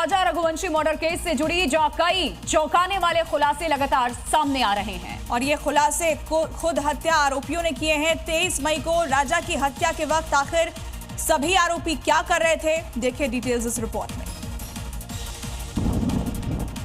राजा Raghuvanshi murder case से जुड़ी जो कई चौंकाने वाले खुलासे लगातार सामने आ रहे हैं और ये खुलासे खुद हत्या आरोपियों ने किए हैं। 23 मई को राजा की हत्या के वक्त आखिर सभी आरोपी क्या कर रहे थे, देखिए डिटेल्स इस रिपोर्ट में।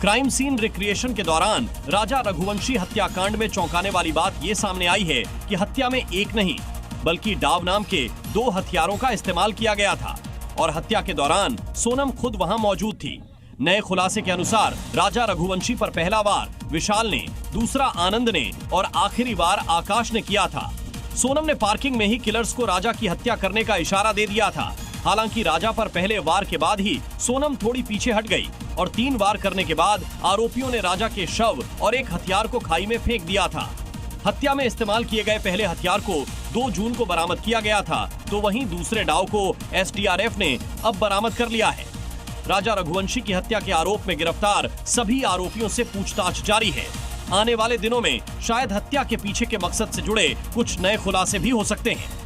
क्राइम सीन रिक्रिएशन के दौरान राजा रघुवंशी हत्याकांड में चौंकाने वाली बात ये सामने आई है कि हत्या में एक नहीं बल्कि डाव नाम के 2 हथियारों का इस्तेमाल किया गया था और हत्या के दौरान सोनम खुद वहां मौजूद थी। नए खुलासे के अनुसार राजा रघुवंशी पर पहला वार विशाल ने, दूसरा आनंद ने और आखिरी वार आकाश ने किया था। सोनम ने पार्किंग में ही किलर्स को राजा की हत्या करने का इशारा दे दिया था। हालांकि राजा पर पहले वार के बाद ही सोनम थोड़ी पीछे हट गई और 3 वार करने के बाद आरोपियों ने राजा के शव और एक हथियार को खाई में फेंक दिया था। हत्या में इस्तेमाल किए गए पहले हथियार को 2 जून को बरामद किया गया था, तो वहीं दूसरे डाव को एसडीआरएफ ने अब बरामद कर लिया है। राजा रघुवंशी की हत्या के आरोप में गिरफ्तार सभी आरोपियों से पूछताछ जारी है। आने वाले दिनों में शायद हत्या के पीछे के मकसद से जुड़े कुछ नए खुलासे भी हो सकते हैं।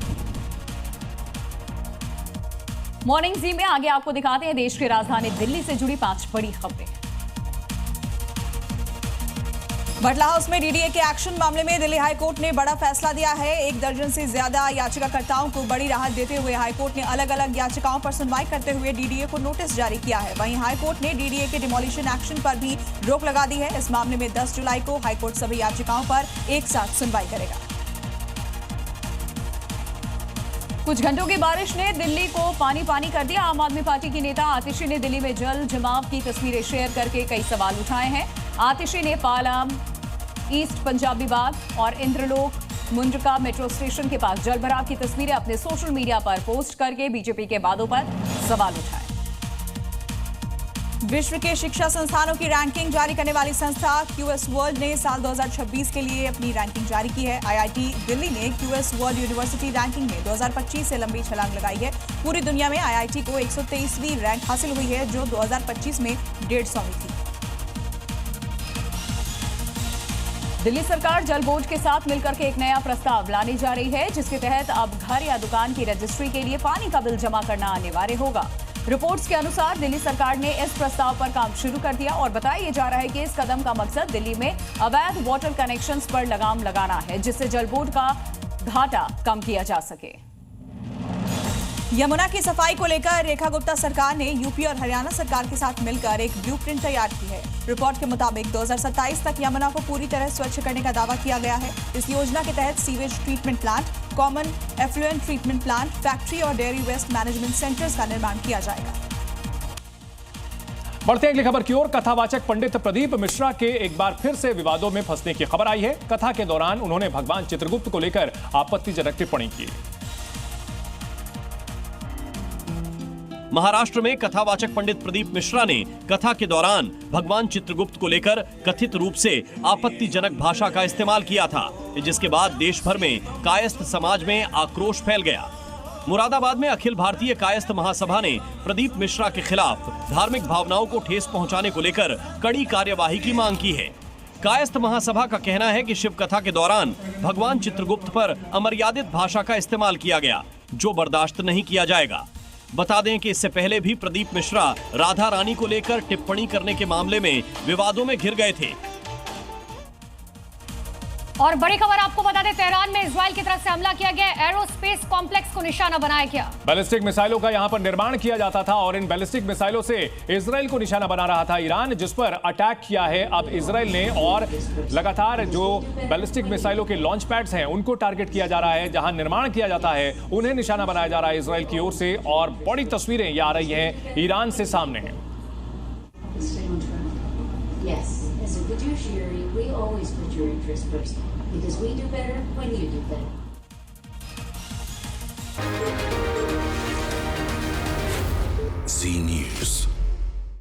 मॉर्निंग जी में आगे आपको दिखाते हैं देश की राजधानी दिल्ली से जुड़ी 5 बड़ी खबरें। बटला हाउस में डीडीए के एक्शन मामले में दिल्ली हाईकोर्ट ने बड़ा फैसला दिया है। 1 दर्जन से ज्यादा याचिकाकर्ताओं को बड़ी राहत देते हुए हाईकोर्ट ने अलग अलग याचिकाओं पर सुनवाई करते हुए डीडीए को नोटिस जारी किया है। वहीं हाईकोर्ट ने डीडीए के डिमोलिशन एक्शन पर भी रोक लगा दी है। इस मामले में 10 जुलाई को हाईकोर्ट सभी याचिकाओं पर एक साथ सुनवाई करेगा। कुछ घंटों की बारिश ने दिल्ली को पानी पानी कर दिया। आम आदमी पार्टी की नेता आतिशी ने दिल्ली में जल जमाव की तस्वीरें शेयर करके कई सवाल उठाए हैं। आतिशी ने पालाम, ईस्ट पंजाबी बाग और इंद्रलोक मुंड्का मेट्रो स्टेशन के पास जलभराव की तस्वीरें अपने सोशल मीडिया पर पोस्ट करके बीजेपी के वादों पर सवाल उठाए। विश्व के शिक्षा संस्थानों की रैंकिंग जारी करने वाली संस्था क्यूएस वर्ल्ड ने साल 2026 के लिए अपनी रैंकिंग जारी की है। आईआईटी दिल्ली ने क्यूएस वर्ल्ड यूनिवर्सिटी रैंकिंग में 2025 से लंबी छलांग लगाई है। पूरी दुनिया में आईआईटी को 123वीं रैंक हासिल हुई है, जो 2025 में 150वीं थी। दिल्ली सरकार जल बोर्ड के साथ मिलकर के एक नया प्रस्ताव लाने जा रही है, जिसके तहत अब घर या दुकान की रजिस्ट्री के लिए पानी का बिल जमा करना अनिवार्य होगा। रिपोर्ट्स के अनुसार दिल्ली सरकार ने इस प्रस्ताव पर काम शुरू कर दिया और बताया जा रहा है कि इस कदम का मकसद दिल्ली में अवैध वाटर कनेक्शंस पर लगाम लगाना है, जिससे जल बोर्ड का घाटा कम किया जा सके। यमुना की सफाई को लेकर रेखा गुप्ता सरकार ने यूपी और हरियाणा सरकार के साथ मिलकर एक ब्लूप्रिंट तैयार की है। रिपोर्ट के मुताबिक 2027 तक यमुना को पूरी तरह स्वच्छ करने का दावा किया गया है। इस योजना के तहत sewage treatment plant, common effluent treatment plant, factory और डेयरी वेस्ट मैनेजमेंट सेंटर्स का निर्माण किया जाएगा। बढ़ते हैं अगली खबर की ओर। कथावाचक पंडित प्रदीप मिश्रा के एक बार फिर से विवादों में फंसने की खबर आई है। कथा के दौरान उन्होंने भगवान चित्रगुप्त को लेकर आपत्तिजनक टिप्पणी की। महाराष्ट्र में कथावाचक पंडित प्रदीप मिश्रा ने कथा के दौरान भगवान चित्रगुप्त को लेकर कथित रूप से आपत्तिजनक भाषा का इस्तेमाल किया था, जिसके बाद देश भर में कायस्थ समाज में आक्रोश फैल गया। मुरादाबाद में अखिल भारतीय कायस्थ महासभा ने प्रदीप मिश्रा के खिलाफ धार्मिक भावनाओं को ठेस पहुंचाने को लेकर कड़ी कार्यवाही की मांग की है। कायस्थ महासभा का कहना है कि शिव कथा के दौरान भगवान चित्रगुप्त पर अमर्यादित भाषा का इस्तेमाल किया गया, जो बर्दाश्त नहीं किया जाएगा। बता दें कि इससे पहले भी प्रदीप मिश्रा राधा रानी को लेकर टिप्पणी करने के मामले में विवादों में घिर गए थे। और बड़ी खबर आपको बता दें, तेहरान में इजराइल की तरफ से हमला किया गया। एरोस्पेस कॉम्प्लेक्स को निशाना बनाया गया। बैलिस्टिक मिसाइलों का यहां पर निर्माण किया जाता था और इन बैलिस्टिक मिसाइलों से इजराइल को निशाना बना रहा था ईरान, जिस पर अटैक किया है अब इजराइल ने। और लगातार जो बैलिस्टिक मिसाइलों के लॉन्च पैड्स हैं उनको टारगेट किया जा रहा है, जहां निर्माण किया जाता है उन्हें निशाना बनाया जा रहा है इजराइल की ओर से। और बड़ी तस्वीरें ये आ रही हैं ईरान से सामने हैं। Yes, as a fiduciary, we always put your interest first, because we do better when you do better. Zee News.